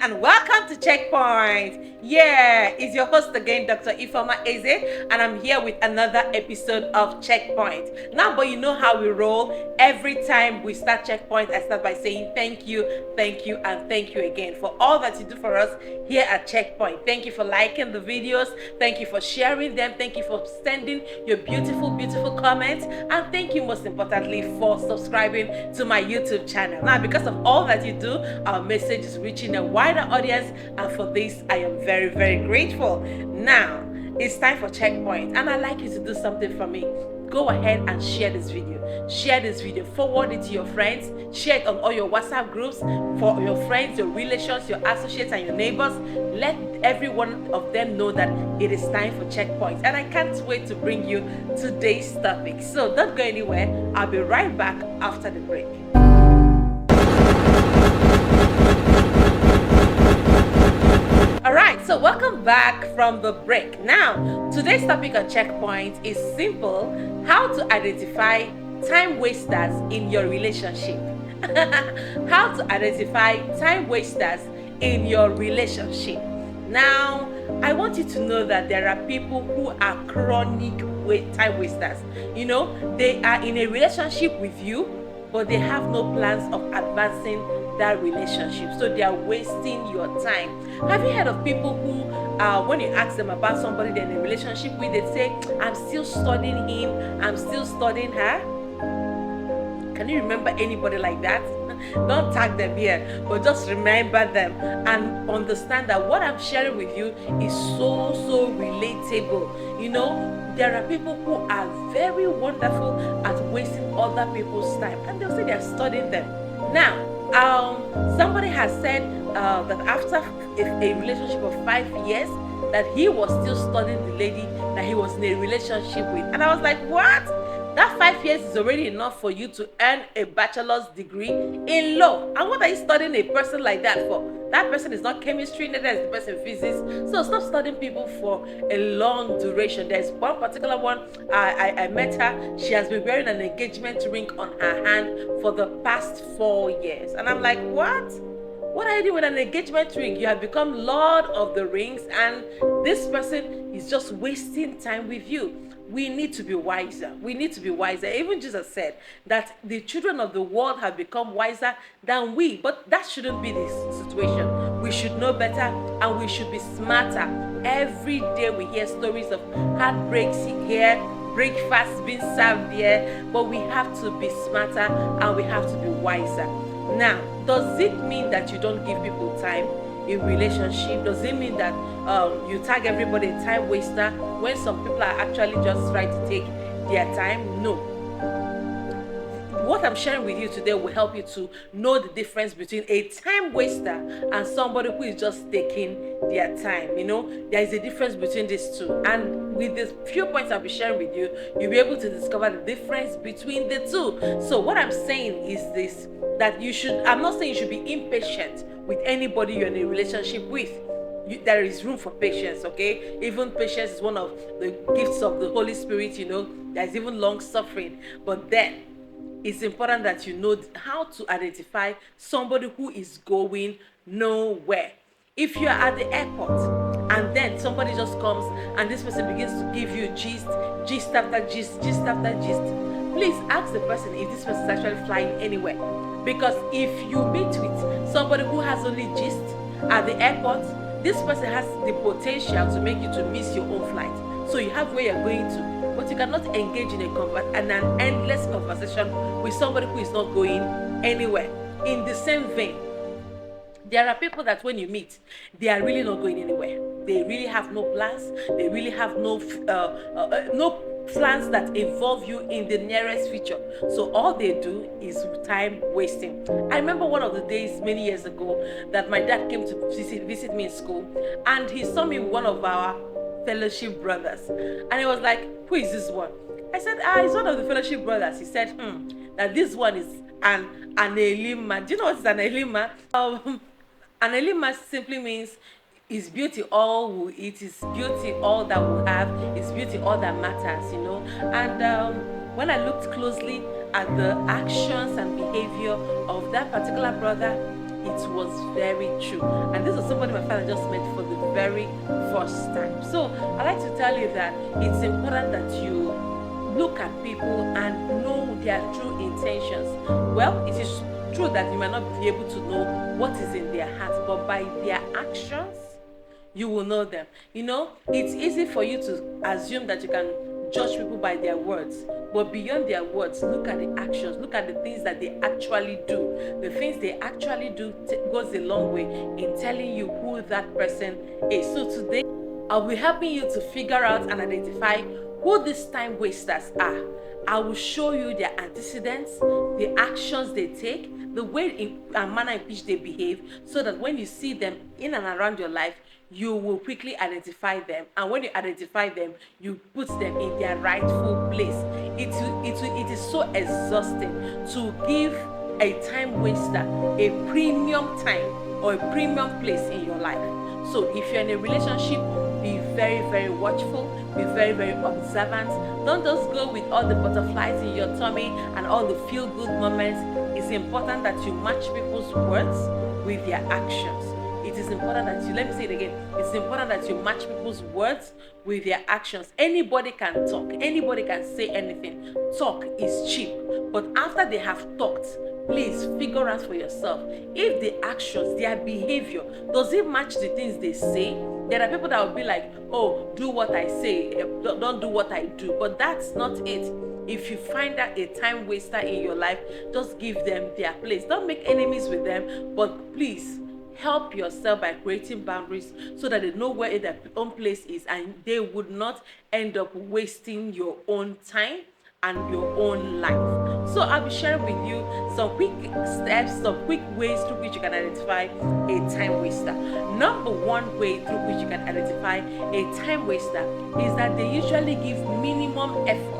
and welcome to Checkpoint. Yeah, it's your host again, Dr. Ifeoma Eze, and I'm here with another episode of Checkpoint. Now, but you know how we roll. Every time we start Checkpoint, I start by saying thank you, and thank you again for all that you do for us here at Checkpoint. Thank you for liking the videos. Thank you for sharing them. Thank you for sending your beautiful comments. And thank you most importantly for subscribing to my YouTube channel. Now, because of all that you do, our message is reaching a wider audience, and for this I am very grateful. Now it's time for Checkpoint, and I'd like you to do something for me. Go ahead and share this video, forward it to your friends, share it on all your WhatsApp groups for your friends, your relations, your associates, and your neighbors. Let every one of them know that it is time for Checkpoint, and I can't wait to bring you today's topic. So don't go anywhere. I'll be right back after the break. Alright, so welcome back from the break. Now, today's topic on Checkpoint is simple: how to identify time wasters in your relationship. How to identify time wasters in your relationship. Now, I want you to know that there are people who are chronic time wasters. You know, they are in a relationship with you, but they have no plans of advancing that relationship, so they are wasting your time. Have you heard of people who when you ask them about somebody they're in a relationship with, they say, I'm still studying him, I'm still studying her? Can you remember anybody like that? Don't tag them here, but just remember them and understand that what I'm sharing with you is so relatable. You know, there are people who are very wonderful at wasting other people's time, and they'll say they're studying them. Now, somebody has said that after a relationship of 5 years, that he was still studying the lady that he was in a relationship with. And I was like, what? That 5 years is already enough for you to earn a bachelor's degree in law. And what are you studying a person like that for? That person is not chemistry, neither is the person physics. So stop studying people for a long duration. There's one particular one, I met her. She has been wearing an engagement ring on her hand for the past 4 years. And I'm like, what? What are you doing with an engagement ring? You have become Lord of the Rings, and this person is just wasting time with you. We need to be wiser. Even Jesus said that the children of the world have become wiser than we. But that shouldn't be the situation. We should know better, and we should be smarter. Every day we hear stories of heartbreaks here, breakfast being served there, but we have to be smarter and we have to be wiser. Now, does it mean that you don't give people time in relationship? Does it mean that you tag everybody a time waster when some people are actually just trying to take their time? No. What I'm sharing with you today will help you to know the difference between a time waster and somebody who is just taking their time. You know, there is a difference between these two. And with the few points I'll be sharing with you, you'll be able to discover the difference between the two. So what I'm saying is this, that I'm not saying you should be impatient with anybody you're in a relationship with. There is room for patience, okay? Even patience is one of the gifts of the Holy Spirit, you know. There's even long suffering. But then, it's important that you know how to identify somebody who is going nowhere. If you're at the airport and then somebody just comes and this person begins to give you gist after gist, please ask the person if this person is actually flying anywhere. Because if you meet with somebody who has only gist at the airport, this person has the potential to make you to miss your own flight. So you have where you're going to, but you cannot engage in an endless conversation with somebody who is not going anywhere. In the same vein, there are people that when you meet, they are really not going anywhere. They really have no plans. They really have no plans that involve you in the nearest future. So all they do is time wasting. I remember one of the days many years ago that my dad came to visit me in school, and he saw me with one of our fellowship brothers, and he was like, who is this one? I said, it's one of the fellowship brothers. He said, that this one is an elima. Do you know what is an elima? An elima simply means is beauty all it is beauty all that we have, is beauty all that matters, you know. And when I looked closely at the actions and behavior of that particular brother, it was very true. And this was somebody my father just met for the very first time. So I like to tell you that it's important that you look at people and know their true intentions. Well, it is true that you might not be able to know what is in their hearts, but by their actions you will know them. It's easy for you to assume that you can judge people by their words, but beyond their words, look at the actions, look at the things that they actually do. The things they actually do goes a long way in telling you who that person is. So today I'll be helping you to figure out and identify who these time wasters are. I will show you their antecedents, the actions they take, the way and manner in which they behave, so that when you see them in and around your life, you will quickly identify them. And when you identify them, you put them in their rightful place. It is so exhausting to give a time waster a premium time or a premium place in your life. So if you're in a relationship, be very, very watchful, be very, very observant. Don't just go with all the butterflies in your tummy and all the feel-good moments. It's important that you match people's words with their actions. It is important that you, let me say it again, it's important that you match people's words with their actions. Anybody can talk, anybody can say anything. Talk is cheap. But after they have talked, please figure out for yourself if the actions, their behavior, does it match the things they say? There are people that will be like, oh, do what I say, don't do what I do. But that's not it. If you find out a time waster in your life, just give them their place. Don't make enemies with them, but please help yourself by creating boundaries so that they know where their own place is and they would not end up wasting your own time and your own life. So I'll be sharing with you some quick steps, some quick ways through which you can identify a time waster. Number one way through which you can identify a time waster is that they usually give minimum effort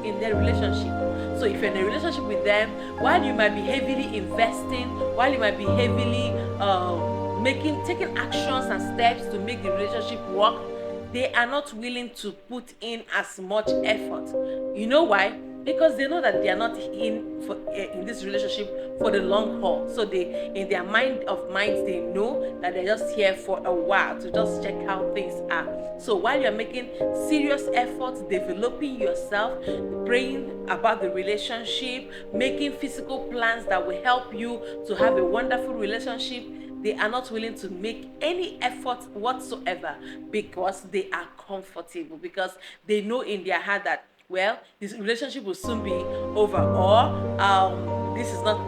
in their relationship. So if you're in a relationship with them, while you might be heavily investing, while you might be heavily taking actions and steps to make the relationship work, they are not willing to put in as much effort. You know why? Because they know that they are not in this relationship for the long haul. So they, in their minds, they know that they're just here for a while to just check how things are. So while you're making serious efforts, developing yourself, praying about the relationship, making physical plans that will help you to have a wonderful relationship, they are not willing to make any effort whatsoever because they are comfortable, because they know in their heart that, well, this relationship will soon be over, or this is not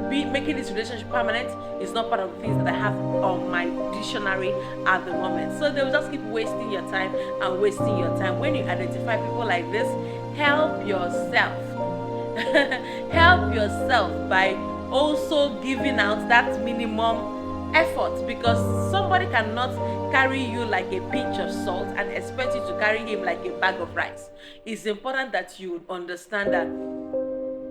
making this relationship permanent is not part of the things that I have on my dictionary at the moment. So they will just keep wasting your time and wasting your time. When you identify people like this, help yourself. Help yourself by also giving out that minimum effort, because somebody cannot carry you like a pinch of salt and expect you to carry him like a bag of rice. It's important that you understand that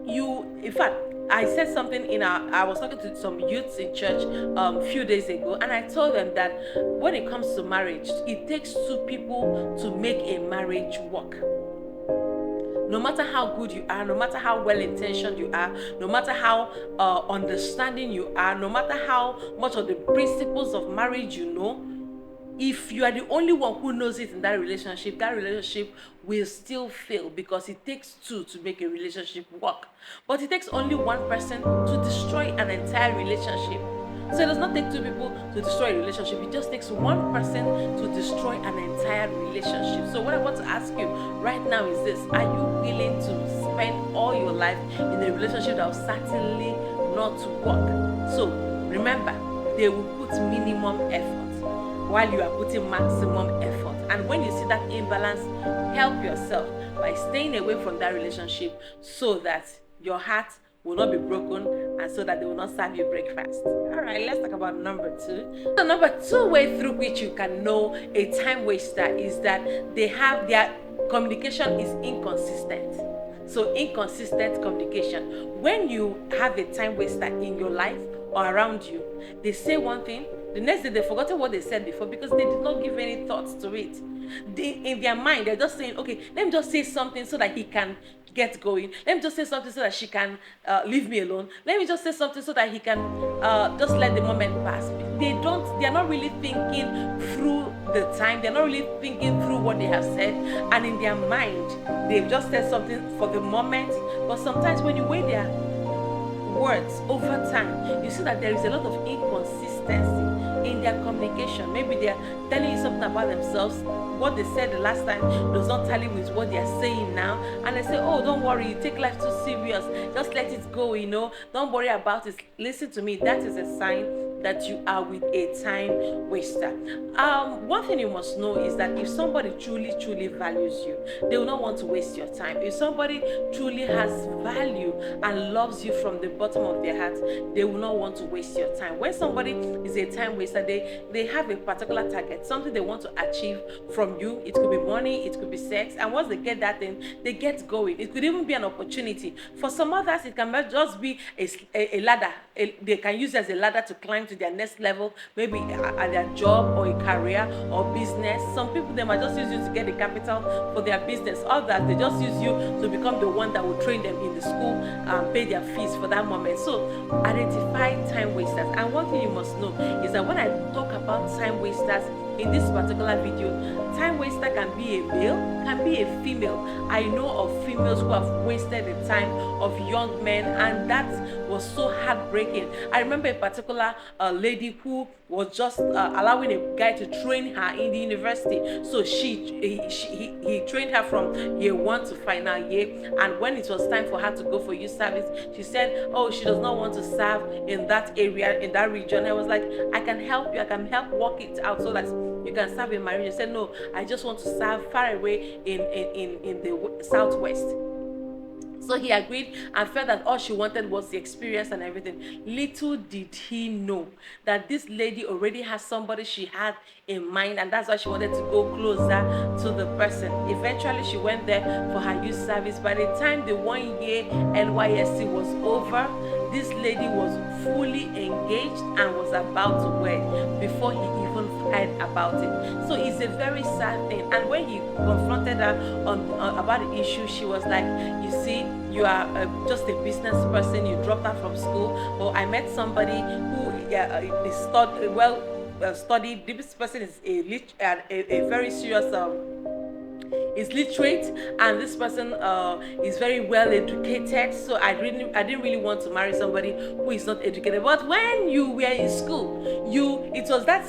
in fact, I said something I was talking to some youths in church a few days ago, and I told them that when it comes to marriage, it takes two people to make a marriage work. No matter how good you are, no matter how well-intentioned you are, no matter how understanding you are, no matter how much of the principles of marriage you know, if you are the only one who knows it in that relationship will still fail, because it takes two to make a relationship work. But it takes only one person to destroy an entire relationship. So it does not take two people to destroy a relationship. It just takes one person to destroy an entire relationship. So what I want to ask you right now is this: are you willing to spend all your life in a relationship that will certainly not work? So remember, they will put minimum effort while you are putting maximum effort. And when you see that imbalance, help yourself by staying away from that relationship so that your heart will not be broken and so that they will not serve you breakfast. All right, let's talk about number two. The number two way through which you can know a time waster is that their communication is inconsistent. So inconsistent communication. When you have a time waster in your life or around you, they say one thing, the next day they've forgotten what they said before because they did not give any thoughts to it. In their mind, they're just saying, okay, let me just say something so that he can get going. Let me just say something so that she can leave me alone. Let me just say something so that he can just let the moment pass. They are not really thinking through the time. They're not really thinking through what they have said. And in their mind, they've just said something for the moment. But sometimes when you weigh their words over time, you see that there is a lot of inconsistency in their communication. Maybe they are telling you something about themselves. What they said the last time does not tally with what they are saying now, and they say, oh, don't worry, you take life too serious, just let it go, don't worry about it. Listen to me, that is a sign that you are with a time waster. One thing you must know is that if somebody truly values you, they will not want to waste your time. If somebody truly has value and loves you from the bottom of their heart, they will not want to waste your time. When somebody is a time waster, they have a particular target, something they want to achieve from you. It could be money, it could be sex, and once they get that thing, they get going. It could even be an opportunity. For some others, it can just be a ladder. They can use it as a ladder to climb to their next level, maybe at their job or a career or business. Some people, they might just use you to get the capital for their business. Others, they just use you to become the one that will train them in the school and pay their fees for that moment. So identify time wasters. And one thing you must know is that when I talk about time wasters in this particular video, time waster can be a male, can be a female. I know of females who have wasted the time of young men, and that was so heartbreaking. I remember a particular lady who was just allowing a guy to train her in the university. So he trained her from year 1 to final year, and when it was time for her to go for youth service, she said, oh, she does not want to serve in that area, in that region. I was like, I can help you, I can help work it out so that you can serve in my region. She said, no, I just want to serve far away in the southwest. So he agreed and felt that all she wanted was the experience and everything. Little did he know that this lady already has somebody she had in mind, and that's why she wanted to go closer to the person. Eventually, she went there for her youth service. By the time the 1 year NYSC was over, this lady was fully engaged and was about to wed before he even heard about it. So it's a very sad thing. And when he confronted her about the issue, she was like, you see, you are just a business person, you dropped out from school. Or I met somebody who is studied. This person is a very serious is literate, and this person is very well educated. So I didn't really want to marry somebody who is not educated. But when you were in school, it was that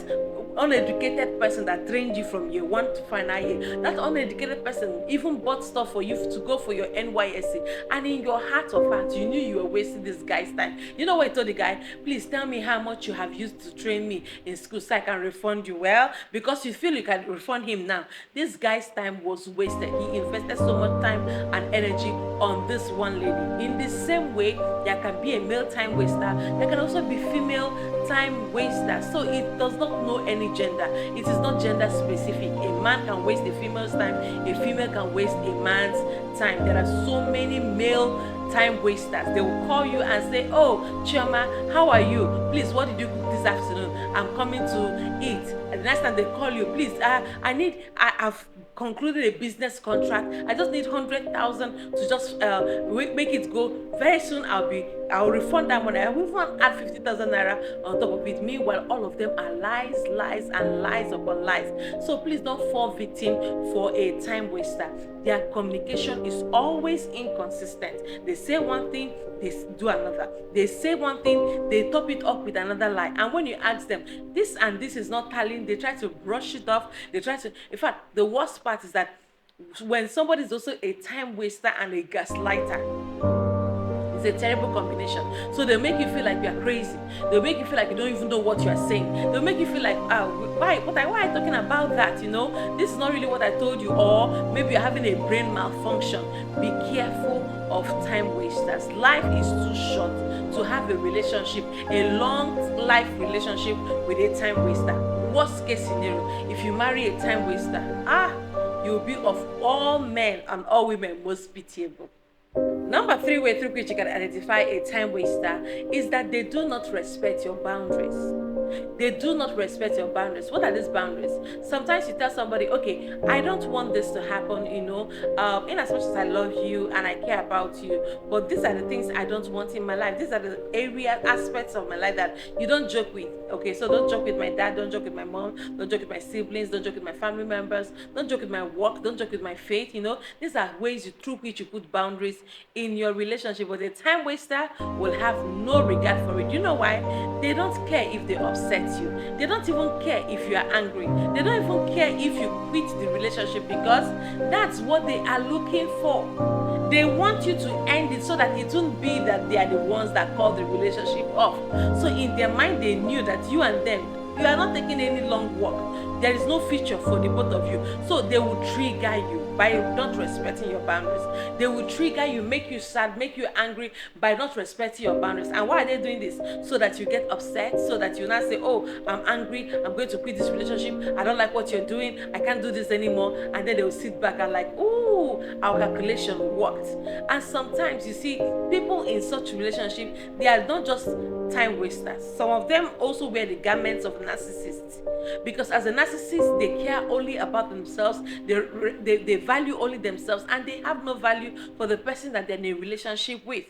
uneducated person that trained you from year 1 to final year. That uneducated person even bought stuff for you to go for your NYSC, and in your heart of hearts, you knew you were wasting this guy's time. You know what I told the guy? Please tell me how much you have used to train me in school so I can refund you. Well, because you feel you can refund him now. This guy's time was wasted. He invested so much time and energy on this one lady. In the same way, there can be a male time waster. There can also be female time waster. So it does not know any gender. It is not gender specific. A man can waste a female's time. A female can waste a man's time. There are so many male time wasters. They will call you and say, oh, Chioma, how are you? Please, what did you cook this afternoon? I'm coming to eat. And the next time they call you, please, I've concluded a business contract. I just need 100,000 to just make it go. Very soon I'll refund that money. I will even add 50,000 naira on top of it. Meanwhile, all of them are lies and lies upon lies. So please don't fall victim for a time waster. Their communication is always inconsistent. They say one thing, they do another. They say one thing, they top it up with another lie. And when you ask them, this and this is not tallying, they try to brush it off. In fact, the worst part is that when somebody is also a time waster and a gaslighter, a terrible combination. So they make you feel like you're crazy. They'll make you feel like you don't even know what you're saying. They'll make you feel like, why are you talking about that? This is not really what I told you. Or maybe you're having a brain malfunction. Be careful of time wasters. Life is too short to have a relationship, a long life relationship with a time waster. Worst case scenario, if you marry a time waster, you'll be of all men and all women most pitiable. Number three way through which you can identify a time waster is that they do not respect your boundaries. They do not respect your boundaries. What are these boundaries? Sometimes you tell somebody, okay, I don't want this to happen, in as much as I love you and I care about you, but these are the things I don't want in my life. These are the aspects of my life that you don't joke with. Okay, so don't joke with my dad, don't joke with my mom, don't joke with my siblings, don't joke with my family members, don't joke with my work, don't joke with my faith. These are ways through which you put boundaries in your relationship. But a time waster will have no regard for it. You know why? They don't care if they upset you. They don't even care if you are angry. They don't even care if you quit the relationship, because that's what they are looking for. They want you to end it so that it won't be that they are the ones that call the relationship off. So in their mind, they knew that you and them, you are not taking any long walk. There is no future for the both of you. So they will trigger you by not respecting your boundaries. They will trigger you, make you sad, make you angry by not respecting your boundaries. And why are they doing this? So that you get upset, so that you now say, oh, I'm angry, I'm going to quit this relationship, I don't like what you're doing, I can't do this anymore. And then they will sit back and like, ooh, our calculation worked. And sometimes you see people in such relationship, they are not just time wasters. Some of them also wear the garments of narcissists, because as a narcissist, they care only about themselves, they value only themselves, and they have no value for the person that they're in a relationship with.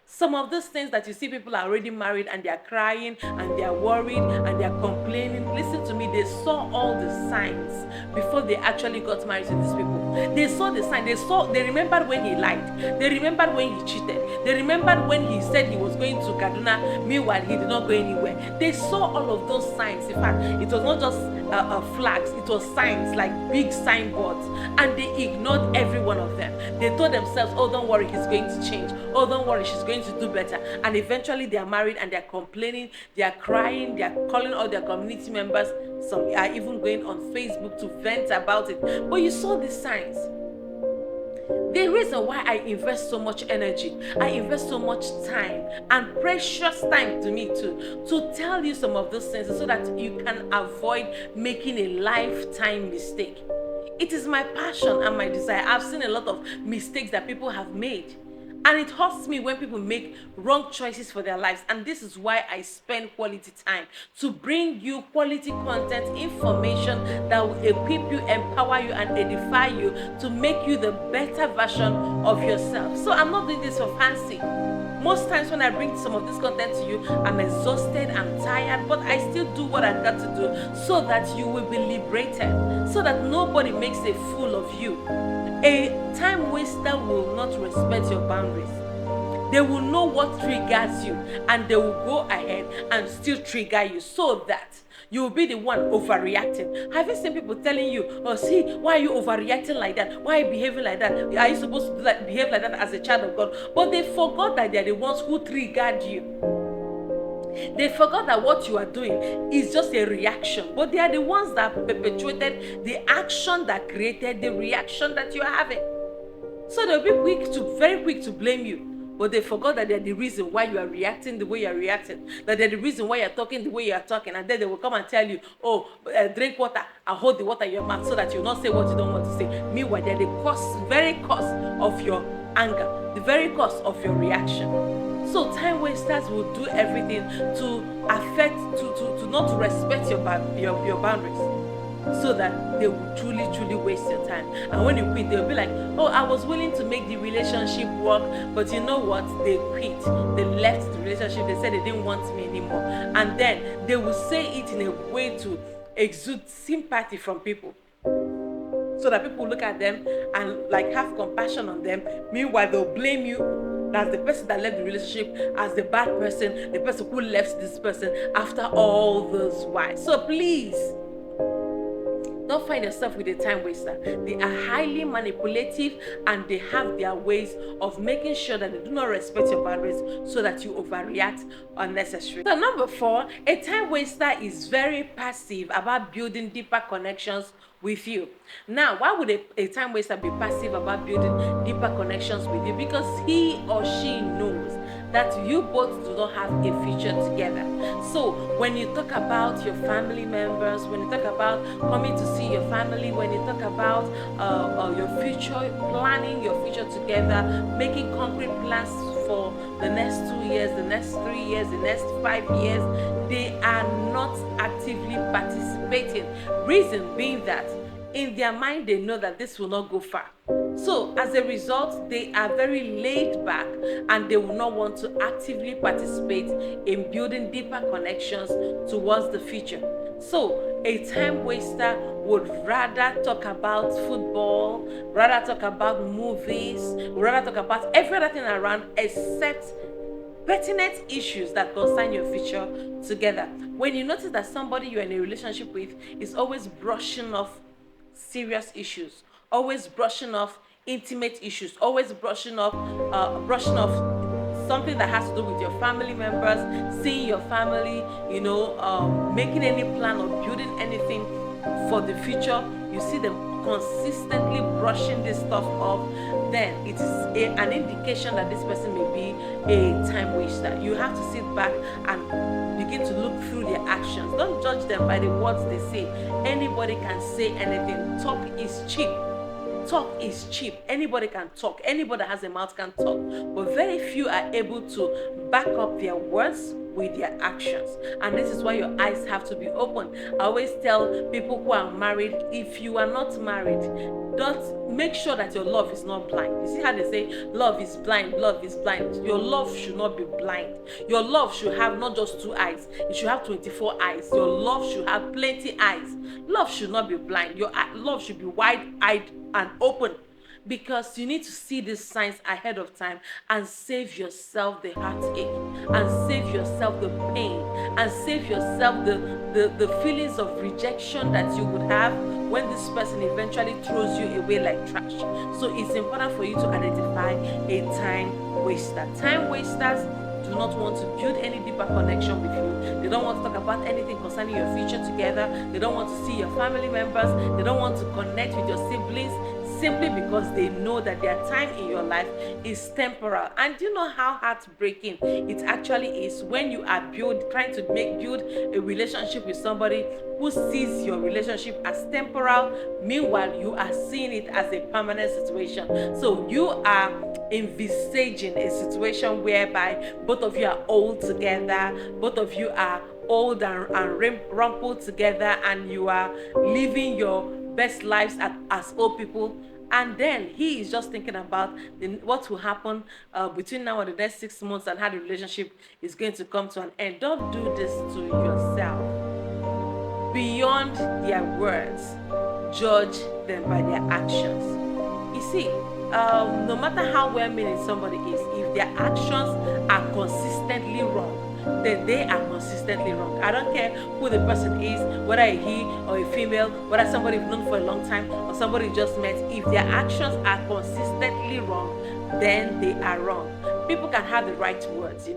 Some of those things that you see people are already married and they are crying and they are worried and they are complaining. Listen to me, they saw all the signs before they actually got married to these people. They saw the sign. They remembered when he lied. They remembered when he cheated. They remembered when he said he was going to Kaduna, meanwhile he did not go anywhere. They saw all of those signs. In fact, it was not just flags, it was signs, like big signboards, and they ignored every one of them. They told themselves, oh, don't worry, he's going to change. Oh, don't worry, she's going to do better. And eventually they are married and they are complaining, they are crying, they are calling all their community members. Some are even going on Facebook to vent about it. But you saw these signs. The reason why I invest so much energy, I invest so much time, and precious time to me too, to tell you some of those things so that you can avoid making a lifetime mistake. It is my passion and my desire. I've seen a lot of mistakes that people have made, and it hurts me when people make wrong choices for their lives. And this is why I spend quality time to bring you quality content, information that will equip you, empower you, and edify you to make you the better version of yourself. So I'm not doing this for fancy. Most times when I bring some of this content to you, I'm exhausted, I'm tired, but I still do what I've got to do so that you will be liberated, so that nobody makes a fool of you. A time waster will not respect your boundaries. They will know what triggers you, and they will go ahead and still trigger you so that you will be the one overreacting. Have you seen people telling you, oh, see, why are you overreacting like that? Why are you behaving like that? Are you supposed to behave like that as a child of God? But they forgot that they are the ones who triggered you. They forgot that what you are doing is just a reaction, but they are the ones that perpetuated the action that created the reaction that you are having. So they'll be very quick to blame you. But they forgot that they're the reason why you are reacting the way you are reacting, that they're the reason why you're talking the way you are talking. And then they will come and tell you, oh, drink water and hold the water in your mouth so that you'll not say what you don't want to say. Meanwhile, they're the very cause of your anger, the very cause of your reaction. So time wasters will do everything to affect, to not respect your boundaries, so that they will truly waste your time. And when you quit, they'll be like, oh, I was willing to make the relationship work, but you know what? They quit. They left the relationship. They said they didn't want me anymore. And then they will say it in a way to exude sympathy from people, so that people look at them and like have compassion on them. Meanwhile, they'll blame you as the person that left the relationship, as the bad person, the person who left this person after all those while. So please, don't find yourself with a time waster. They are highly manipulative, and they have their ways of making sure that they do not respect your boundaries so that you overreact unnecessarily. So number 4, a time waster is very passive about building deeper connections with you. Now, why would a time waster be passive about building deeper connections with you? Because he or she knows that you both do not have a future together. So when you talk about your family members, when you talk about coming to see your family, when you talk about your future, planning your future together, making concrete plans for the next 2 years, the next 3 years, the next 5 years, they are not actively participating. Reason being that in their mind they know that this will not go far. So as a result, they are very laid back and they will not want to actively participate in building deeper connections towards the future. So a time waster would rather talk about football, rather talk about movies, rather talk about every other thing around except pertinent issues that concern your future together. When you notice that somebody you're in a relationship with is always brushing off serious issues, always brushing off intimate issues, always brushing off something that has to do with your family members, seeing your family, making any plan or building anything for the future, you see them consistently brushing this stuff off, then it is an indication that this person may be a time waster. You have to sit back and begin to look through their actions. Don't judge them by the words they say. Anybody can say anything. Talk is cheap. Talk is cheap. Anybody can talk. Anybody that has a mouth can talk. But very few are able to back up their words with their actions. And this is why your eyes have to be open. I always tell people who are married, if you are not married, don't make sure that your love is not blind. You see how they say love is blind, love is blind. Your love should not be blind. Your love should have not just 2 eyes, it should have 24 eyes. Your love should have plenty eyes. Love should not be blind. Your love should be wide-eyed and open, because you need to see these signs ahead of time and save yourself the heartache, and save yourself the pain, and save yourself the feelings of rejection that you would have when this person eventually throws you away like trash. So it's important for you to identify a time waster. Time wasters do not want to build any deeper connection with you. They don't want to talk about anything concerning your future together. They don't want to see your family members. They don't want to connect with your siblings, simply because they know that their time in your life is temporal. And you know how heartbreaking it actually is when you are trying to build a relationship with somebody who sees your relationship as temporal, meanwhile you are seeing it as a permanent situation. So you are envisaging a situation whereby both of you are old together, both of you are old and rumpled together, and you are living your best lives as old people, and then he is just thinking about what will happen between now and the next 6 months and how the relationship is going to come to an end. Don't do this to yourself. Beyond their words, judge them by their actions. You see, no matter how well-meaning somebody is, if their actions are consistently wrong, then they are consistently wrong. I don't care who the person is, whether a he or a female, whether somebody you've known for a long time or somebody you just met. If their actions are consistently wrong, then they are wrong. People can have the right words,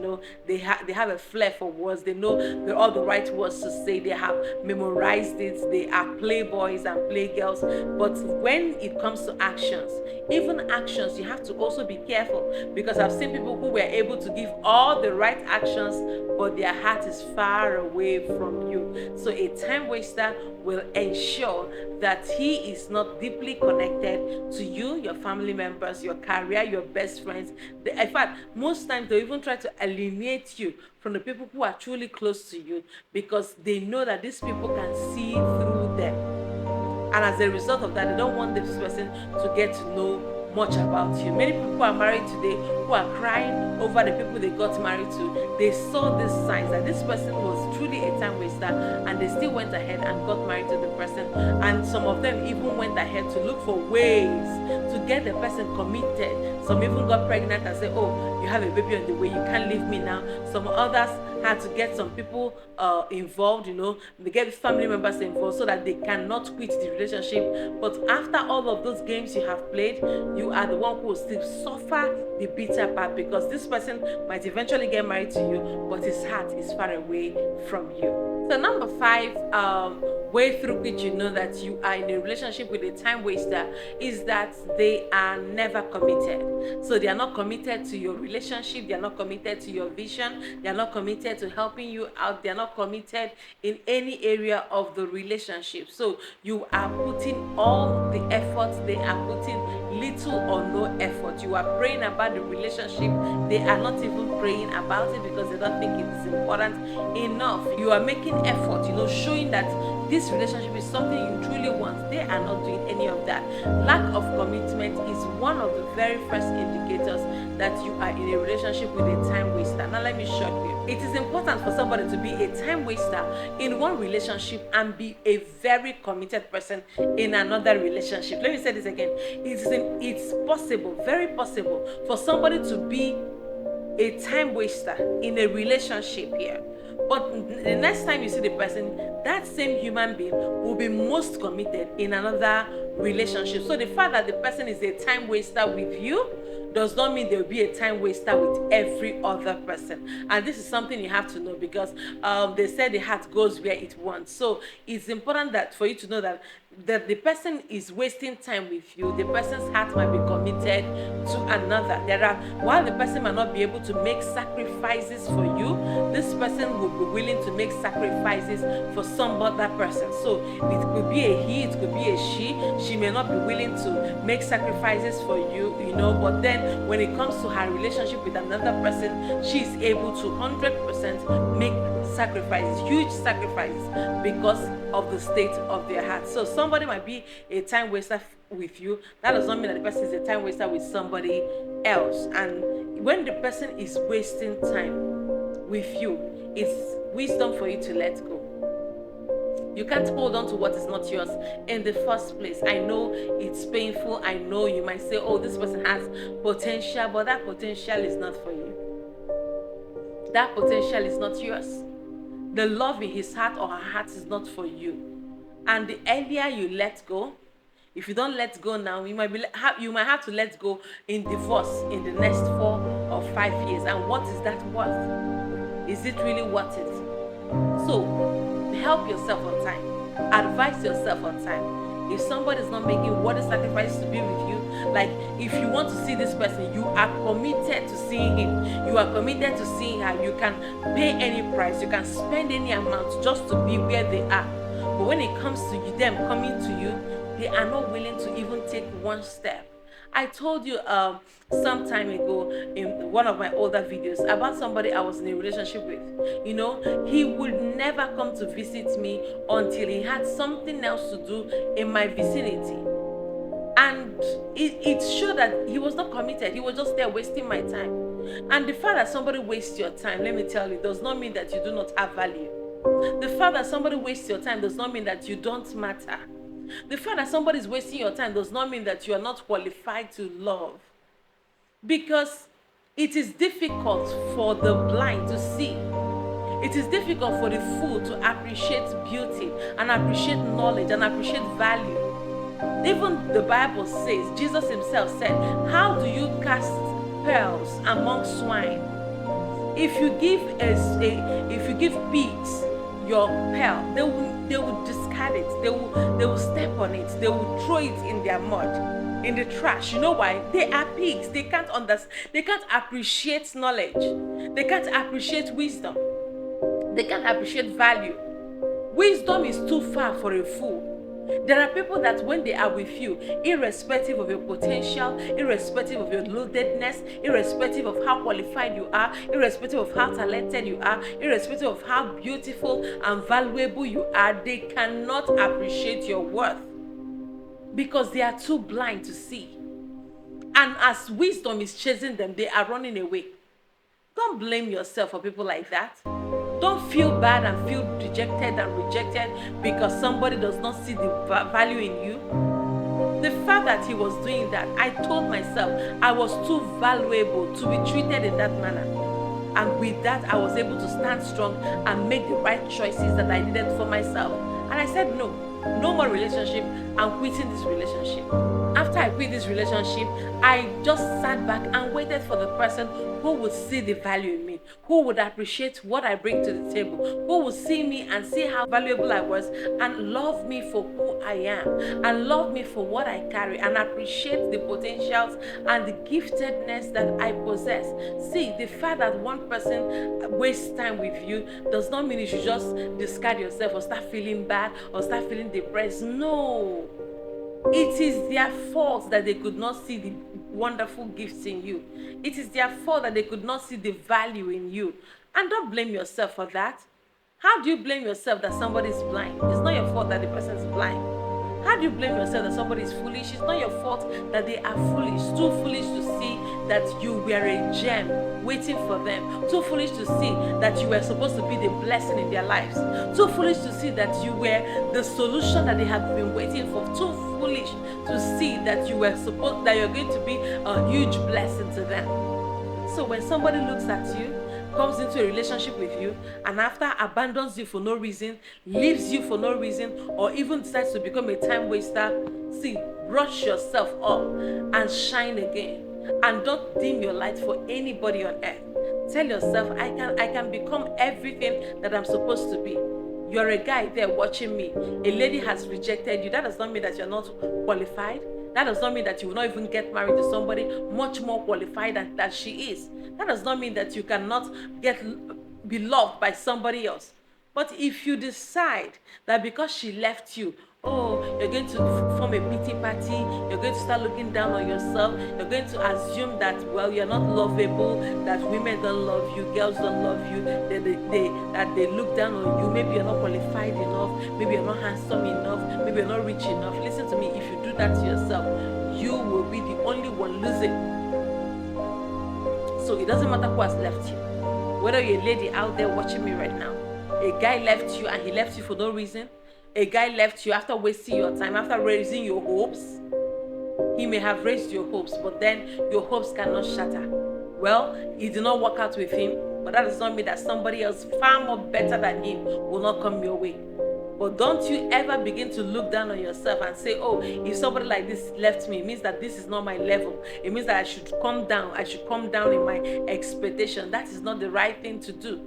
they have a flair for words. They know all the right words to say. They have memorized it. They are playboys and playgirls. But when it comes to actions, even actions, you have to also be careful, because I've seen people who were able to give all the right actions, but their heart is far away from you. So a time waster will ensure that he is not deeply connected to you, your family members, your career, your best friends. In fact, most times they even try to alienate you from the people who are truly close to you, because they know that these people can see through them. And as a result of that, they don't want this person to get to know much about you. Many people who are married today who are crying over the people they got married to, they saw these signs that this person was truly a time waster, and they still went ahead and got married to the person. And some of them even went ahead to look for ways to get the person committed. Some even got pregnant and said, oh, you have a baby on the way, you can't leave me now. Some others had to get some people involved, they get family members involved so that they cannot quit the relationship. But after all of those games you have played, you are the one who will still suffer the bitter part, because this person might eventually get married to you, but his heart is far away from you. So number 5, way through which you know that you are in a relationship with a time waster is that they are never committed. So they are not committed to your relationship, they are not committed to your vision, they are not committed to helping you out, they are not committed in any area of the relationship. So you are putting all the effort, they are putting little or no effort. You are praying about the relationship, they are not even praying about it because they don't think it is important enough. You are making effort, showing that this relationship is something you truly want. They are not doing any of that. Lack of commitment is one of the very first indicators that you are in a relationship with a time waster. Now let me show you. It is important for somebody to be a time waster in one relationship and be a very committed person in another relationship. Let me say this again. It's possible, very possible, for somebody to be a time waster in a relationship here, but the next time you see the person, that same human being will be most committed in another relationship. So the fact that the person is a time waster with you does not mean there will be a time waster with every other person. And this is something you have to know, because they said the heart goes where it wants. So it's important that for you to know that the person is wasting time with you. The person's heart might be committed to another. While the person might not be able to make sacrifices for you, this person will be willing to make sacrifices for some other person. So it could be a he, it could be a she. She may not be willing to make sacrifices for you, but then when it comes to her relationship with another person, she is able to 100% make sacrifices, huge sacrifices, because of the state of their heart. So somebody might be a time waster with you. That does not mean that the person is a time waster with somebody else. And when the person is wasting time with you, it's wisdom for you to let go. You can't hold on to what is not yours in the first place. I know it's painful. I know you might say, oh, this person has potential, but that potential is not for you. That potential is not yours. The love in his heart or her heart is not for you. And the earlier you let go, if you don't let go now, you might have to let go in divorce in the next 4 or 5 years. And what is that worth? Is it really worth it? So help yourself on time. Advise yourself on time. If somebody is not making what the sacrifice to be with you, like if you want to see this person, you are committed to seeing him, you are committed to seeing her, you can pay any price, you can spend any amount just to be where they are. But when it comes to them coming to you, they are not willing to even take one step. I told you some time ago in one of my older videos about somebody I was in a relationship with. He would never come to visit me until he had something else to do in my vicinity. And it showed that he was not committed. He was just there wasting my time. And the fact that somebody wastes your time, let me tell you, does not mean that you do not have value. The fact that somebody wastes your time does not mean that you don't matter. The fact that somebody is wasting your time does not mean that you are not qualified to love. Because it is difficult for the blind to see. It is difficult for the fool to appreciate beauty and appreciate knowledge and appreciate value. Even the Bible says, Jesus himself said, how do you cast pearls among swine? If you give pigs your pearl, they will discard it. They will step on it. They will throw it in their mud, in the trash. You know why? They are pigs. They can't understand. They can't appreciate knowledge. They can't appreciate wisdom. They can't appreciate value. Wisdom is too far for a fool. There are people that when they are with you, irrespective of your potential, irrespective of your loadedness, irrespective of how qualified you are, irrespective of how talented you are, irrespective of how beautiful and valuable you are, they cannot appreciate your worth because they are too blind to see. And as wisdom is chasing them, they are running away. Don't blame yourself for people like that. Don't feel bad and feel dejected and rejected because somebody does not see the value in you. The fact that he was doing that, I told myself I was too valuable to be treated in that manner. And with that, I was able to stand strong and make the right choices that I needed for myself. And I said, no more relationship. I'm quitting this relationship. After after I quit this relationship, I just sat back and waited for the person who would see the value in me, who would appreciate what I bring to the table, who would see me and see how valuable I was and love me for who I am and love me for what I carry and appreciate the potentials and the giftedness that I possess. See, the fact that one person wastes time with you does not mean you should just discard yourself or start feeling bad or start feeling depressed. No. It is their fault that they could not see the wonderful gifts in you. It is their fault that they could not see the value in you. And don't blame yourself for that. How do you blame yourself that somebody is blind? It's not your fault that the person is blind. How do you blame yourself that somebody is foolish? It's not your fault that they are foolish, too foolish to see that you were a gem waiting for them, too foolish to see that you were supposed to be the blessing in their lives, too foolish to see that you were the solution that they have been waiting for, too foolish to see that you're going to be a huge blessing to them. So when somebody looks at you, comes into a relationship with you, and after abandons you for no reason, leaves you for no reason, or even decides to become a time waster, see, brush yourself up and shine again. And don't dim your light for anybody on earth. Tell yourself, I can become everything that I'm supposed to be. You're a guy there watching me. A lady has rejected you. That does not mean that you're not qualified. That does not mean that you will not even get married to somebody much more qualified than she is. That does not mean that you cannot be loved by somebody else. But if you decide that because she left you, you're going to form a pity party, you're going to start looking down on yourself, you're going to assume that, well, you're not lovable, that women don't love you, girls don't love you, that they look down on you, maybe you're not qualified enough, maybe you're not handsome enough, maybe you're not rich enough. Listen to me, if you do that to yourself, you will be the only one losing. So it doesn't matter who has left you. Whether you're a lady out there watching me right now, a guy left you and he left you for no reason. A guy left you after wasting your time, after raising your hopes. He may have raised your hopes, but then your hopes cannot shatter. Well, it did not work out with him, but that does not mean that somebody else far more better than him will not come your way. But don't you ever begin to look down on yourself and say, if somebody like this left me, it means that this is not my level. It means that I should come down. I should come down in my expectation. That is not the right thing to do.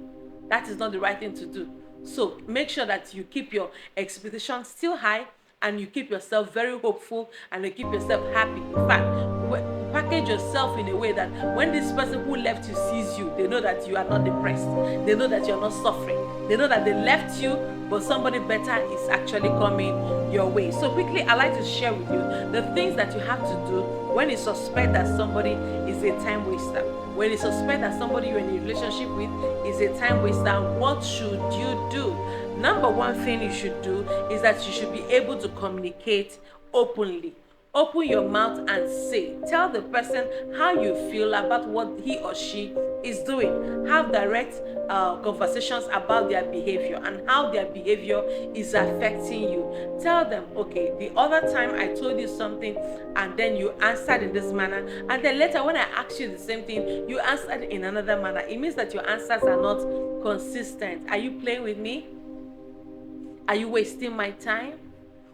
That is not the right thing to do. So make sure that you keep your expectations still high and you keep yourself very hopeful and you keep yourself happy. In fact, package yourself in a way that when this person who left you sees you, they know that you are not depressed. They know that you're not suffering. They know that they left you, but somebody better is actually coming your way. So quickly, I'd like to share with you the things that you have to do when you suspect that somebody is a time waster. When you suspect that somebody you're in a relationship with is a time waster, what should you do? Number one thing you should do is that you should be able to communicate openly. Open your mouth and say. Tell the person how you feel about what he or she is doing. Have direct conversations about their behavior and how their behavior is affecting you. Tell them, okay, the other time I told you something and then you answered in this manner, and then later when I asked you the same thing, you answered in another manner. It means that your answers are not consistent. Are you playing with me? Are you wasting my time?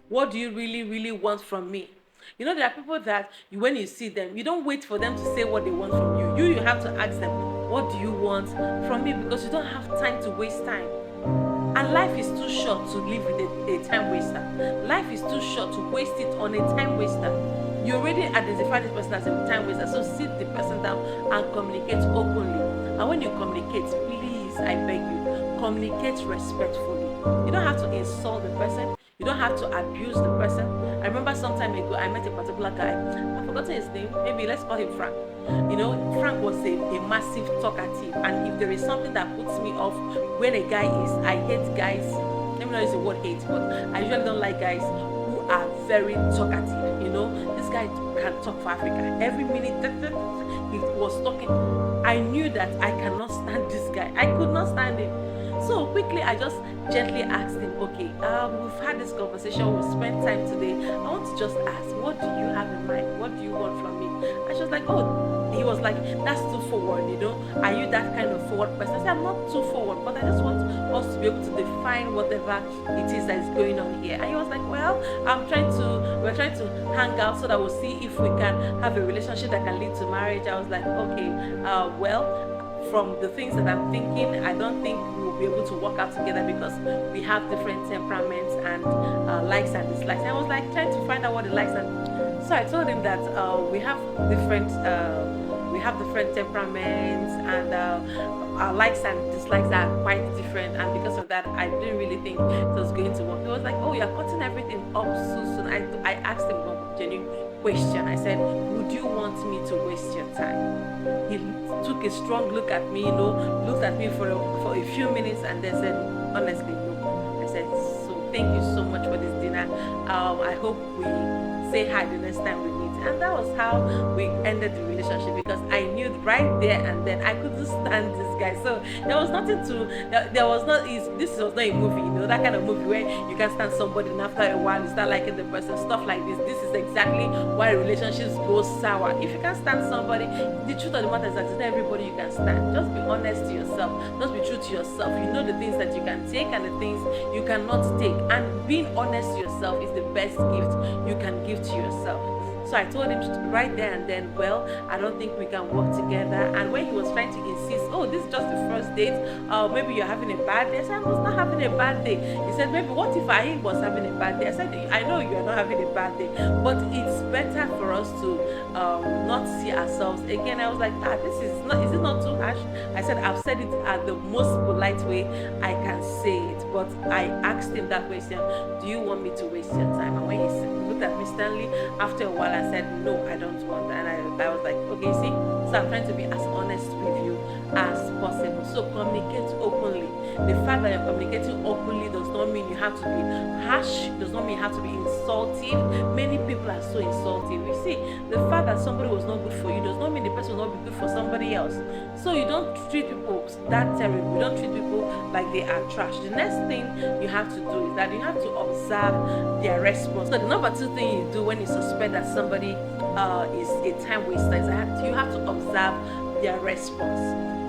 What do you really, really want from me? You know, there are people that when you see them, you don't wait for them to say what they want from you. You have to ask them, what do you want from me? Because you don't have time to waste time. And life is too short to live with a time waster. Life is too short to waste it on a time waster. You already identify this person as a time waster, so sit the person down and communicate openly. And when you communicate, please, I beg you, communicate respectfully. You don't have to insult the person. You don't have to abuse the person. I remember some time ago, I met a particular guy. I've forgotten his name. Maybe let's call him Frank. You know, Frank was a massive talkative. And if there is something that puts me off when a guy is, I hate guys. Let me not use the word hate, but I usually don't like guys who are very talkative. You know, this guy can talk for Africa. Every minute, he was talking. I knew that I cannot stand this guy. I could not stand him. So quickly, I just gently asked him, okay, we've had this conversation, we've spent time today. I want to just ask, what do you have in mind? What do you want from me? And she was like, oh, he was like, that's too forward, Are you that kind of forward person? I said, I'm not too forward, but I just want us to be able to define whatever it is that is going on here. And he was like, well, we're trying to hang out so that we'll see if we can have a relationship that can lead to marriage. I was like, okay, well, from the things that I'm thinking, I don't think we'll be able to work out together because we have different temperaments and likes and dislikes. And I was like trying to find out what he likes, and so I told him that we have different temperaments, and our likes and dislikes are quite different, and because of that I didn't really think it was going to work. He was like, oh, you're cutting everything up so soon. I asked him one genuine question. I said, would you want me to waste your time? He took a strong look at me, looked at me for a few minutes, and then said, honestly, no. I said, so thank you so much for this dinner. I hope we say hi the next time we meet. And that was how we ended the relationship, because I knew right there and then I couldn't stand this guy. So there was nothing to, there was not, this was not a movie, that kind of movie where you can stand somebody and after a while you start liking the person, stuff like this. This is exactly why relationships go sour. If you can't stand somebody, the truth of the matter is that it's not everybody you can stand. Just be honest to yourself. Just be true to yourself. You know the things that you can take and the things you cannot take. And being honest to yourself is the best gift you can give to yourself. So I told him right there and then, well, I don't think we can work together. And when he was trying to insist, oh, this is just the first date, maybe you're having a bad day. I said, I was not having a bad day. He said, maybe what if I was having a bad day? I said, I know you're not having a bad day, but it's better for us to not see ourselves again. I was like, is it not too harsh? I said, I've said it at the most polite way I can say it. But I asked him that question, do you want me to waste your time? And when he looked at me sternly, after a while I said, no, I don't want that. And I was like, okay, see, so I'm trying to be as honest with you as possible. So communicate openly. The fact that you're communicating openly does not mean you have to be harsh, does not mean you have to be insultive. Many people are so insultive. You see, the fact that somebody was not good for you does not mean the person will not be good for somebody else. So you don't treat people that terrible. You don't treat people like they are trash. The next thing you have to do is that you have to observe their response. So the number two thing you do when you suspect that somebody is a time waster is that you have to observe their response.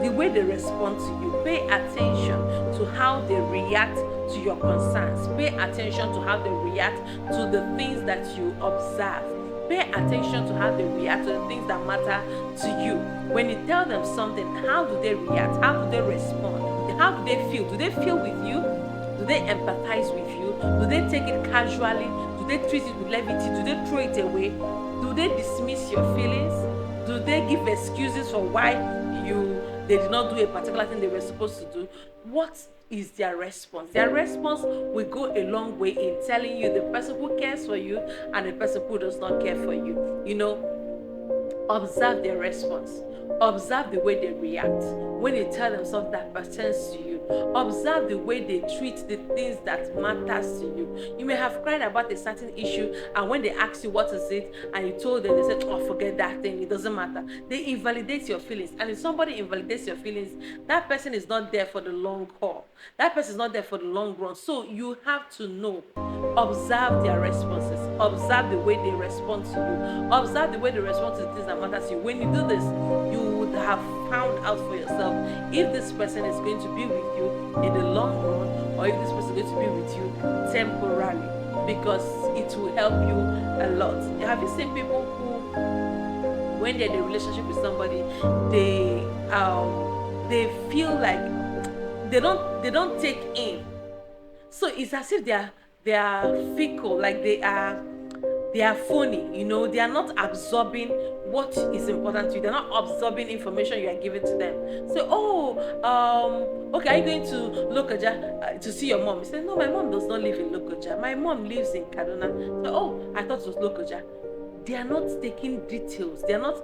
The way they respond to you. Pay attention to how they react to your concerns. Pay attention to how they react to the things that you observe. Pay attention to how they react to the things that matter to you. When you tell them something, how do they react? How do they respond? How do they feel? Do they feel with you? Do they empathize with you? Do they take it casually? Do they treat it with levity? Do they throw it away? Do they dismiss your feelings? Do they give excuses for why they did not do a particular thing they were supposed to do? What is their response? Their response will go a long way in telling you the person who cares for you and the person who does not care for you. Observe their response. Observe the way they react when you tell them something that pertains to you. Observe the way they treat the things that matters to you. You may have cried about a certain issue, and when they ask you what is it and you told them, they said, oh, forget that thing, it doesn't matter. They invalidate your feelings. And if somebody invalidates your feelings, that person is not there for the long haul. That person is not there for the long run. So you have to know. Observe their responses. Observe the way they respond to you. Observe the way they respond to the things that matter to you. When you do this, you would have found out for yourself if this person is going to be with you in the long run, or if this person is going to be with you temporarily, because it will help you a lot. Have you seen people who, when they're in a relationship with somebody, they feel like they don't take in. So it's as if they are fickle, like they are phony, they are not absorbing what is important to you. They're not absorbing information you are giving to them. So, okay, are you going to Lokoja to see your mom? You say, no, my mom does not live in Lokoja. My mom lives in Kaduna. So, I thought it was Lokoja. They are not taking details. They are not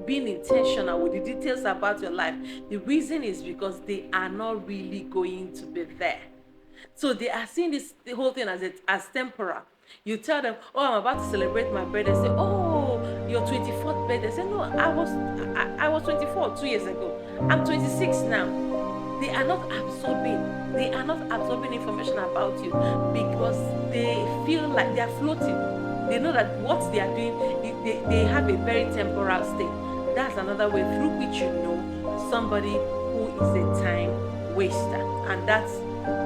being intentional with the details about your life. The reason is because they are not really going to be there. So they are seeing the whole thing as temporal. You tell them, oh, I'm about to celebrate my birthday. Say, oh, your 24th birthday. Say, no, I was 24 2 years ago. I'm 26 now. They are not absorbing information about you because they feel like they are floating. They know that what they are doing, they have a very temporal state. That's another way through which you know somebody who is a time waster. And that's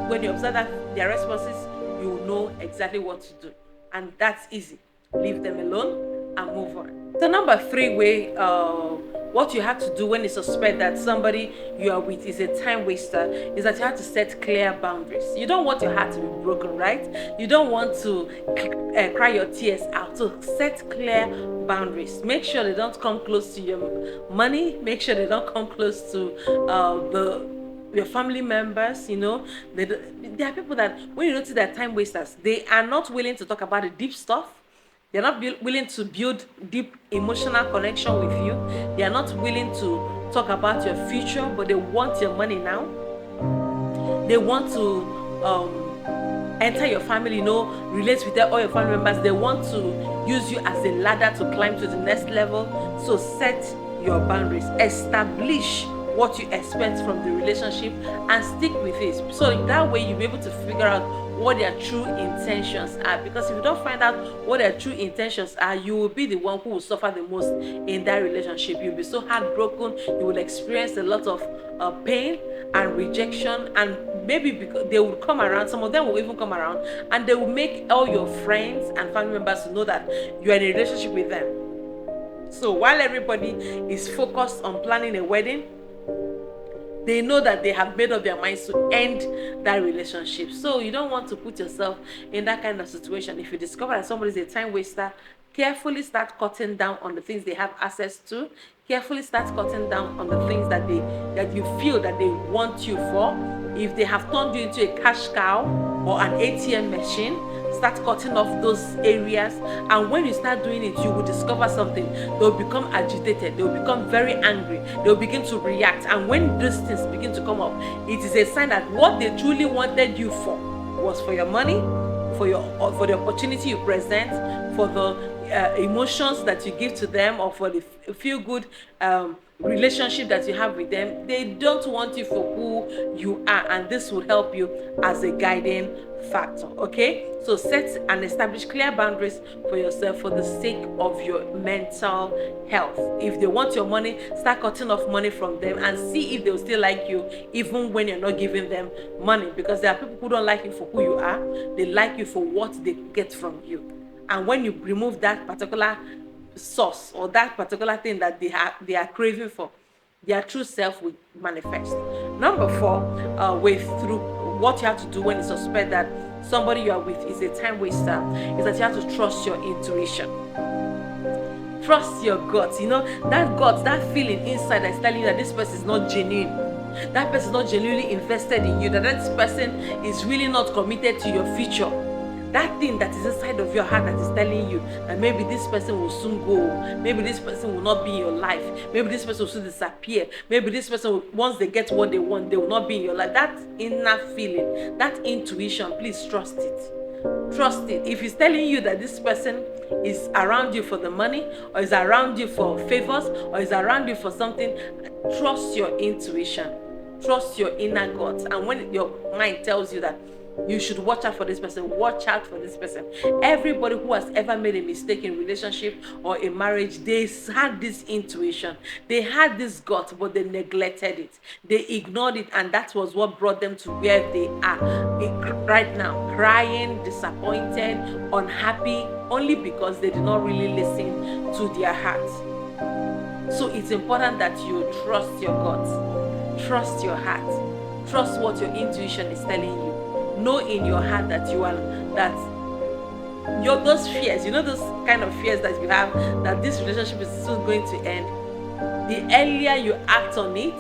when you observe that their responses, you know exactly what to do. And that's easy. Leave them alone and move on. The number 3 way, what you have to do when you suspect that somebody you are with is a time waster, is that you have to set clear boundaries. You don't want your heart to be broken, right? You don't want to cry your tears out. So set clear boundaries. Make sure they don't come close to your money. Make sure they don't come close to your family members. You know, there are people that when you notice they're time wasters, they are not willing to talk about the deep stuff. They're not willing to build deep emotional connection with you. They are not willing to talk about your future, but they want your money now. They want to enter your family, you know, relate with all your family members. They want to use you as a ladder to climb to the next level. So set your boundaries. Establish what you expect from the relationship and stick with it. So that way you'll be able to figure out what their true intentions are. Because if you don't find out what their true intentions are, you will be the one who will suffer the most in that relationship. You'll be so heartbroken. You will experience a lot of pain and rejection, and maybe because they will come around, some of them will even come around, and they will make all your friends and family members to know that you are in a relationship with them. So while everybody is focused on planning a wedding, they know that they have made up their minds to end that relationship. So you don't want to put yourself in that kind of situation. If you discover that somebody is a time waster, carefully start cutting down on the things they have access to. Carefully start cutting down on the things that you feel that they want you for. If they have turned you into a cash cow or an ATM machine, start cutting off those areas. And when you start doing it, you will discover something. They'll become agitated. They'll become very angry. They'll begin to react. And when these things begin to come up, it is a sign that what they truly wanted you for was for your money, for the opportunity you present, for the emotions that you give to them, or for the feel good relationship that you have with them. They don't want you for who you are, and this will help you as a guiding factor. Okay, so set and establish clear boundaries for yourself for the sake of your mental health. If they want your money, start cutting off money from them and see if they'll still like you even when you're not giving them money, because there are people who don't like you for who you are. They like you for what they get from you. And when you remove that particular source or that particular thing that they are craving for, their true self will manifest. Number 4, way through what you have to do when you suspect that somebody you are with is a time waster, is that you have to trust your intuition. Trust your gut. You know, that gut, that feeling inside that's telling you that this person is not genuine. That person is not genuinely invested in you. That this person is really not committed to your future. That thing that is inside of your heart that is telling you that maybe this person will soon go, maybe this person will not be in your life, maybe this person will soon disappear, maybe this person will, once they get what they want, they will not be in your life. That inner feeling, that intuition, please trust it. Trust it. If it's telling you that this person is around you for the money, or is around you for favors, or is around you for something, trust your intuition. Trust your inner gut. And when your mind tells you that you should watch out for this person, watch out for this person. Everybody who has ever made a mistake in relationship or in marriage, they had this intuition. They had this gut, but they neglected it. They ignored it, and that was what brought them to where they are right now, crying, disappointed, unhappy, only because they did not really listen to their hearts. So it's important that you trust your gut, trust your heart, trust what your intuition is telling you. Know in your heart that you are, that your those fears, you know, those kind of fears that you have, that this relationship is soon going to end. The earlier you act on it,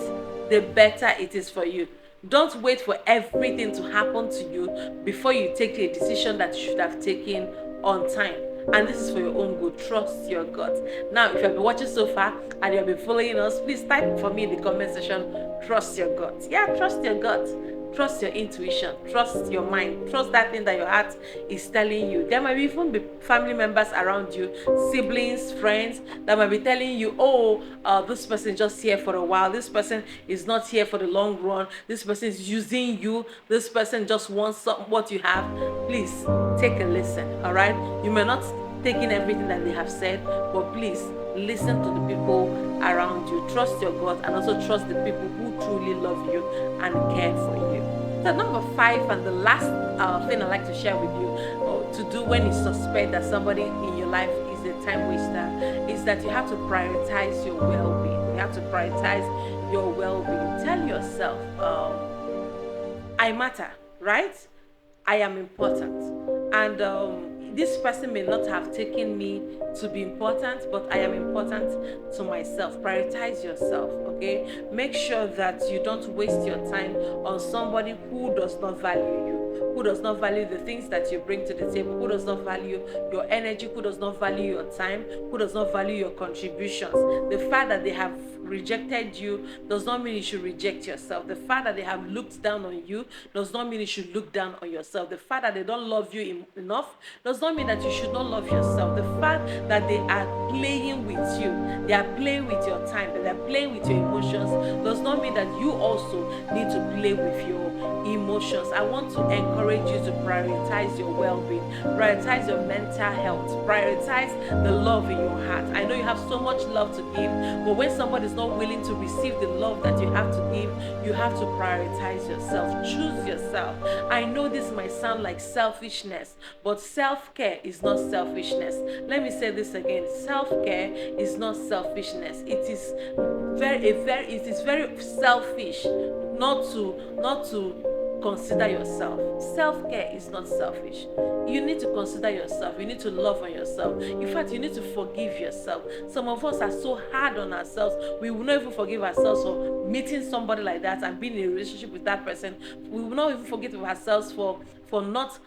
the better it is for you. Don't wait for everything to happen to you before you take a decision that you should have taken on time. And this is for your own good. Trust your gut. Now, if you have been watching so far and you have been following us, please type for me in the comment section, trust your gut. Yeah, trust your gut. Trust your intuition. Trust your mind. Trust that thing that your heart is telling you. There might even be family members around you, siblings, friends, that might be telling you, oh, this person is just here for a while. This person is not here for the long run. This person is using you. This person just wants what you have. Please take a listen, all right? You may not taking everything that they have said, but please listen to the people around you. Trust your gut, and also trust the people who truly love you and care for you. So number 5, and the last thing I'd like to share with you, or to do when you suspect that somebody in your life is a time waster, is that you have to prioritize your well-being. You have to prioritize your well-being. Tell yourself, I matter, right? I am important. And this person may not have taken me to be important, but I am important to myself. Prioritize yourself, okay? Make sure that you don't waste your time on somebody who does not value you, who does not value the things that you bring to the table, who does not value your energy, who does not value your time, who does not value your contributions. The fact that they have rejected you does not mean you should reject yourself. The fact that they have looked down on you does not mean you should look down on yourself. The fact that they don't love you enough does not mean that you should not love yourself. The fact that they are playing with you, they are playing with your time, they are playing with your emotions, does not mean that you also need to play with your emotions. I want to encourage you to prioritize your well-being, prioritize your mental health, prioritize the love in your heart. I know you have so much love to give, but when somebody is not willing to receive the love that you have to give, you have to prioritize yourself. Choose yourself. I know this might sound like selfishness, but self-care is not selfishness. Let me say this again. Self-care is not selfishness. It is very selfish not to consider yourself. Self-care is not selfish. You need to consider yourself. You need to love on yourself. In fact, you need to forgive yourself. Some of us are so hard on ourselves. We will not even forgive ourselves for meeting somebody like that and being in a relationship with that person. We will not even forgive ourselves for not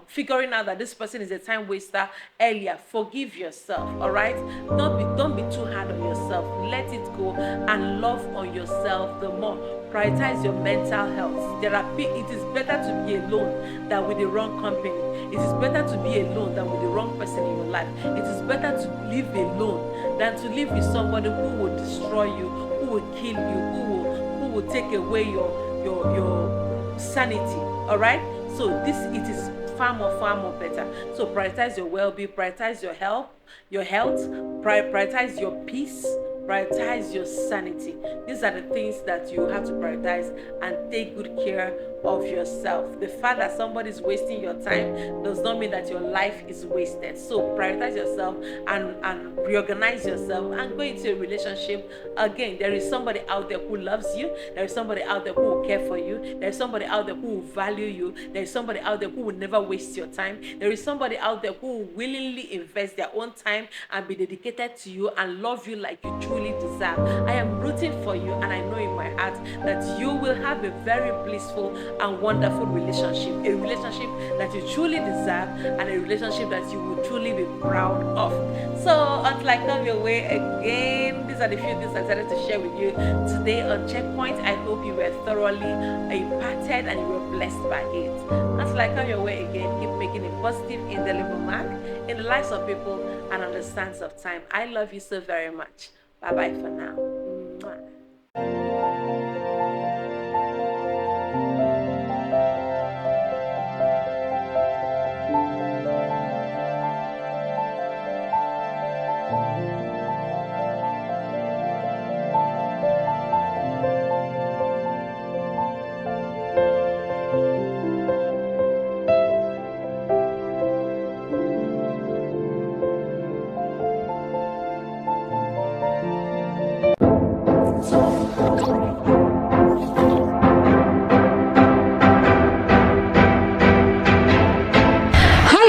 figuring out that this person is a time waster earlier. Forgive yourself, all right? Don't be too hard on yourself. Let it go and love on yourself the more. Prioritize your mental health. It is better to be alone than with the wrong company. It is better to be alone than with the wrong person in your life. It is better to live alone than to live with somebody who will destroy you, who will kill you, who will take away your sanity. All right? So it is far more better. So prioritize your well-being, prioritize your health, prioritize your peace, prioritize your sanity. These are the things that you have to prioritize and take good care of yourself. The fact that somebody is wasting your time does not mean that your life is wasted. So prioritize yourself and reorganize yourself and go into a relationship. Again, there is somebody out there who loves you. There is somebody out there who will care for you. There is somebody out there who will value you. There is somebody out there who will never waste your time. There is somebody out there who will willingly invest their own time and be dedicated to you and love you like you truly deserve. I am rooting for you, and I know in my heart that you will have a very blissful and wonderful relationship, a relationship that you truly deserve, and a relationship that you will truly be proud of. So until I come your way again, these are the few things I decided to share with you today on Checkpoint. I hope you were thoroughly imparted and you were blessed by it. Until I come your way again, keep making a positive, indelible mark in the lives of people and on the sands of time. I love you so very much. Bye-bye for now. Mwah.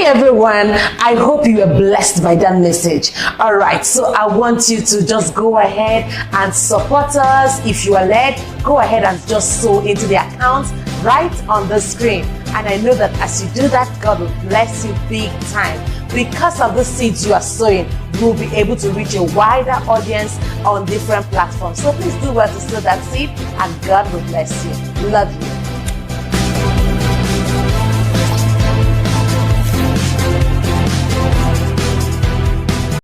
Everyone, I hope you were blessed by that message. All right, so I want you to just go ahead and support us. If you are led, go ahead and just sow into the account right on the screen. And I know that as you do that, God will bless you big time. Because of the seeds you are sowing, we'll be able to reach a wider audience on different platforms. So please do well to sow that seed, and God will bless you. Love you.